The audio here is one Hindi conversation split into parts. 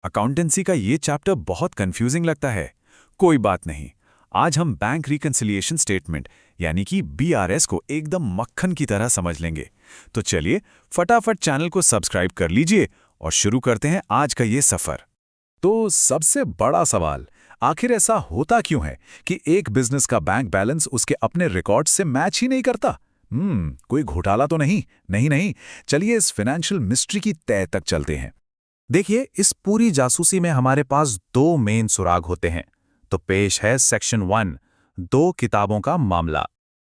अकाउंटेंसी का ये चैप्टर बहुत कंफ्यूजिंग लगता है। कोई बात नहीं, आज हम बैंक रिकन्सिलिएशन स्टेटमेंट यानी कि बीआरएस को एकदम मक्खन की तरह समझ लेंगे। तो चलिए फटाफट चैनल को सब्सक्राइब कर लीजिए और शुरू करते हैं आज का ये सफर। तो सबसे बड़ा सवाल, आखिर ऐसा होता क्यों है कि एक बिजनेस का बैंक बैलेंस उसके अपने रिकॉर्ड से मैच ही नहीं करता? कोई घोटाला तो नहीं? नहीं, चलिए इस फाइनेंशियल मिस्ट्री की तह तक चलते हैं। देखिए, इस पूरी जासूसी में हमारे पास दो मेन सुराग होते हैं। तो पेश है सेक्शन 1, दो किताबों का मामला।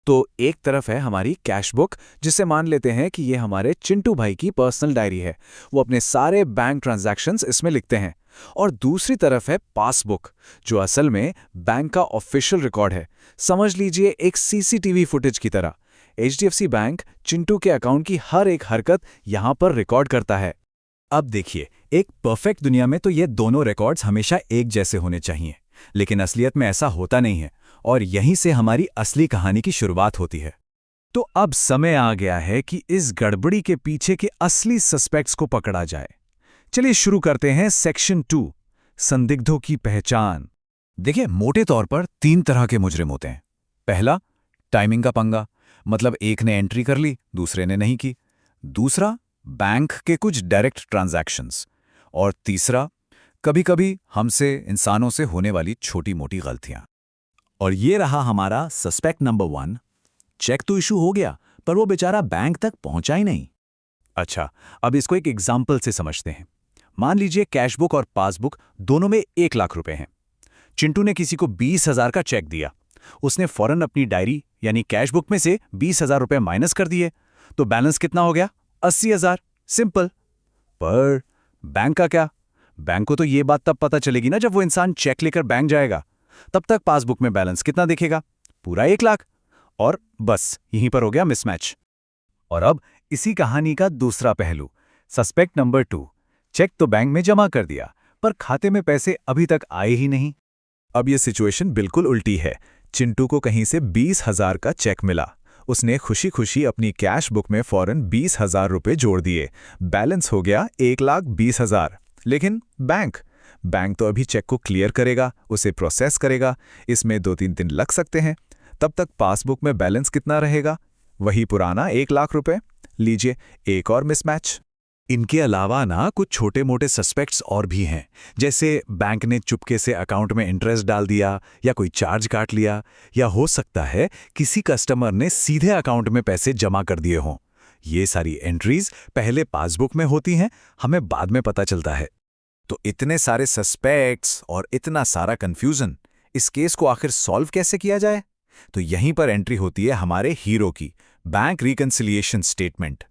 तो एक तरफ है हमारी कैश बुक, जिसे मान लेते हैं कि ये हमारे चिंटू भाई की पर्सनल डायरी है। वो अपने सारे बैंक ट्रांजैक्शंस इसमें लिखते हैं। और दूसरी तरफ है पासबुक, जो असल में बैंक का ऑफिशियल रिकॉर्ड है। समझ लीजिए एक सीसीटीवी फुटेज की तरह। एचडीएफसी बैंक चिंटू के अकाउंट की हर एक हरकत यहां पर रिकॉर्ड करता है। अब देखिए, एक परफेक्ट दुनिया में तो ये दोनों रिकॉर्ड्स हमेशा एक जैसे होने चाहिए, लेकिन असलियत में ऐसा होता नहीं है और यहीं से हमारी असली कहानी की शुरुआत होती है। तो अब समय आ गया है कि इस गड़बड़ी के पीछे के असली सस्पेक्ट्स को पकड़ा जाए। चलिए शुरू करते हैं सेक्शन 2, संदिग्धों की पहचान। देखिए, मोटे तौर पर 3 तरह के मुजरिम होते हैं। पहला, टाइमिंग का पंगा, मतलब एक ने एंट्री कर ली, दूसरे ने नहीं की। दूसरा, बैंक के कुछ डायरेक्ट ट्रांजैक्शंस। और तीसरा, कभी-कभी हमसे इंसानों से होने वाली छोटी-मोटी गलतियां। और ये रहा हमारा सस्पेक्ट नंबर 1। चेक तो इशू हो गया, पर वो बेचारा बैंक तक पहुंचा ही नहीं। अच्छा, अब इसको एक एग्जाम्पल से समझते हैं। मान लीजिए कैश बुक और पासबुक दोनों में 1 लाख रुपए हैं। चिंटू ने किसी को 20,000 का चेक दिया। उसने फौरन अपनी डायरी यानी कैश बुक में से 20,000 रुपए माइनस कर दिए। तो बैलेंस कितना हो गया? 80,000। सिंपल। पर बैंक का क्या? बैंक को तो ये बात तब पता चलेगी ना जब वो इंसान चेक लेकर बैंक जाएगा। तब तक पासबुक में बैलेंस कितना दिखेगा? पूरा 1 लाख। और बस यहीं पर हो गया मिसमैच। और अब इसी कहानी का दूसरा पहलू, सस्पेक्ट नंबर 2। चेक तो बैंक में जमा कर दिया, पर खाते में पैसे अभी तक आए ही नहीं। अब ये सिचुएशन बिल्कुल उल्टी है। चिंटू को कहीं से 20,000 का चेक मिला। उसने खुशी खुशी अपनी कैश बुक में फौरन 20,000 रुपए जोड़ दिए। बैलेंस हो गया 1,20,000। लेकिन बैंक तो अभी चेक को क्लियर करेगा, उसे प्रोसेस करेगा। इसमें 2-3 दिन लग सकते हैं। तब तक पासबुक में बैलेंस कितना रहेगा? वही पुराना 1 लाख रुपए। लीजिए, एक और मिसमैच। इनके अलावा ना कुछ छोटे मोटे सस्पेक्ट्स और भी हैं, जैसे बैंक ने चुपके से अकाउंट में इंटरेस्ट डाल दिया या कोई चार्ज काट लिया, या हो सकता है किसी कस्टमर ने सीधे अकाउंट में पैसे जमा कर दिए हों। ये सारी एंट्रीज पहले पासबुक में होती हैं, हमें बाद में पता चलता है। तो इतने सारे सस्पेक्ट्स और इतना सारा कंफ्यूजन, इस केस को आखिर सॉल्व कैसे किया जाए? तो यहीं पर एंट्री होती है हमारे हीरो की, बैंक रिकन्सिलिएशन स्टेटमेंट।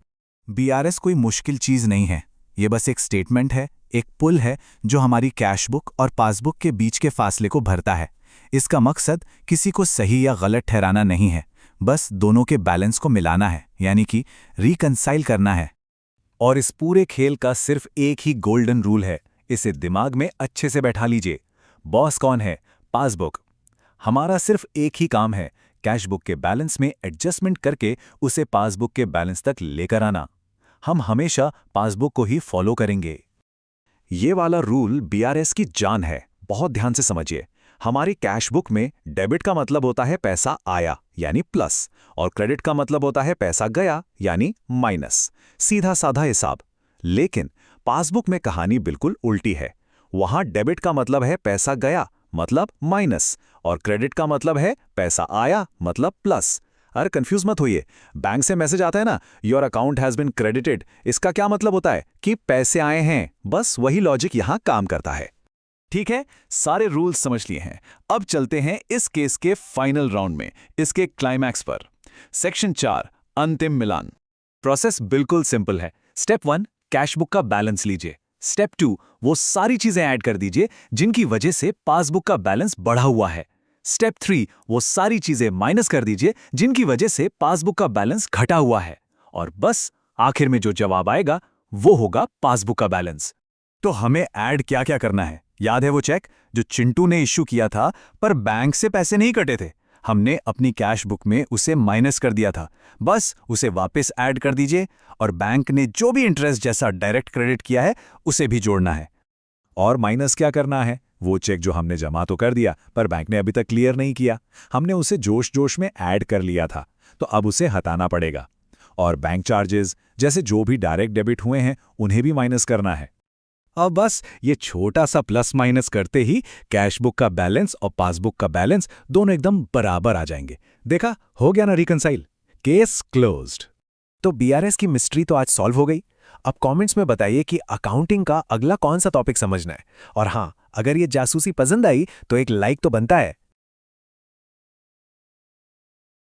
बीआरएस कोई मुश्किल चीज नहीं है। ये बस एक स्टेटमेंट है, एक पुल है जो हमारी कैश बुक और पासबुक के बीच के फासले को भरता है। इसका मकसद किसी को सही या गलत ठहराना नहीं है, बस दोनों के बैलेंस को मिलाना है, यानी कि रिकंसाइल करना है। और इस पूरे खेल का सिर्फ एक ही गोल्डन रूल है, इसे दिमाग में अच्छे से बैठा लीजिए। बॉस कौन है? पासबुक। हमारा सिर्फ एक ही काम है, कैश बुक के बैलेंस में एडजस्टमेंट करके उसे पासबुक के बैलेंस तक लेकर आना। हम हमेशा पासबुक को ही फॉलो करेंगे। ये वाला रूल बीआरएस की जान है, बहुत ध्यान से समझिए। हमारी कैश बुक में डेबिट का मतलब होता है पैसा आया यानी प्लस, और क्रेडिट का मतलब होता है पैसा गया यानी माइनस। सीधा साधा हिसाब। लेकिन पासबुक में कहानी बिल्कुल उल्टी है। वहां डेबिट का मतलब है पैसा गया मतलब माइनस, और क्रेडिट का मतलब है पैसा आया मतलब प्लस। अरे कंफ्यूज मत होइए। बैंक से मैसेज आता है ना, your account has been credited, इसका क्या मतलब होता है? कि पैसे आए हैं। बस वही लॉजिक यहां काम करता है। ठीक है, सारे रूल्स समझ लिए हैं। अब चलते हैं इस केस के फाइनल राउंड में, इसके क्लाइमैक्स पर। सेक्शन 4, अंतिम मिलान। प्रोसेस बिल्कुल सिंपल है। स्टेप 1, कैश बुक का बैलेंस लीजिए। स्टेप 2, वो सारी चीजें ऐड कर दीजिए जिनकी वजह से पासबुक का बैलेंस बढ़ा हुआ है। स्टेप 3, वो सारी चीजें माइनस कर दीजिए जिनकी वजह से पासबुक का बैलेंस घटा हुआ है। और बस आखिर में जो जवाब आएगा वो होगा पासबुक का बैलेंस। तो हमें ऐड क्या क्या करना है? याद है वो चेक जो चिंटू ने इश्यू किया था, पर बैंक से पैसे नहीं कटे थे? हमने अपनी कैश बुक में उसे माइनस कर दिया था। बस उसे वापस ऐड कर दीजिए, और बैंक ने जो भी इंटरेस्ट जैसा डायरेक्ट क्रेडिट किया है उसे भी जोड़ना है। और माइनस क्या करना है? वो चेक जो हमने जमा तो कर दिया पर बैंक ने अभी तक क्लियर नहीं किया, हमने उसे जोश जोश में ऐड कर लिया था, तो अब उसे हटाना पड़ेगा। और बैंक चार्जेस जैसे जो भी डायरेक्ट डेबिट हुए हैं उन्हें भी माइनस करना है। अब बस ये छोटा सा प्लस माइनस करते ही कैश बुक का बैलेंस और पासबुक का बैलेंस दोनों एकदम बराबर आ जाएंगे। देखा, हो गया ना रिकंसाइल। Case closed. तो बीआरएस की मिस्ट्री तो आज सॉल्व हो गई। अब कमेंट्स में बताइए कि अकाउंटिंग का अगला कौन सा टॉपिक समझना है। और हाँ, अगर ये जासूसी पसंद आई तो एक लाइक तो बनता है।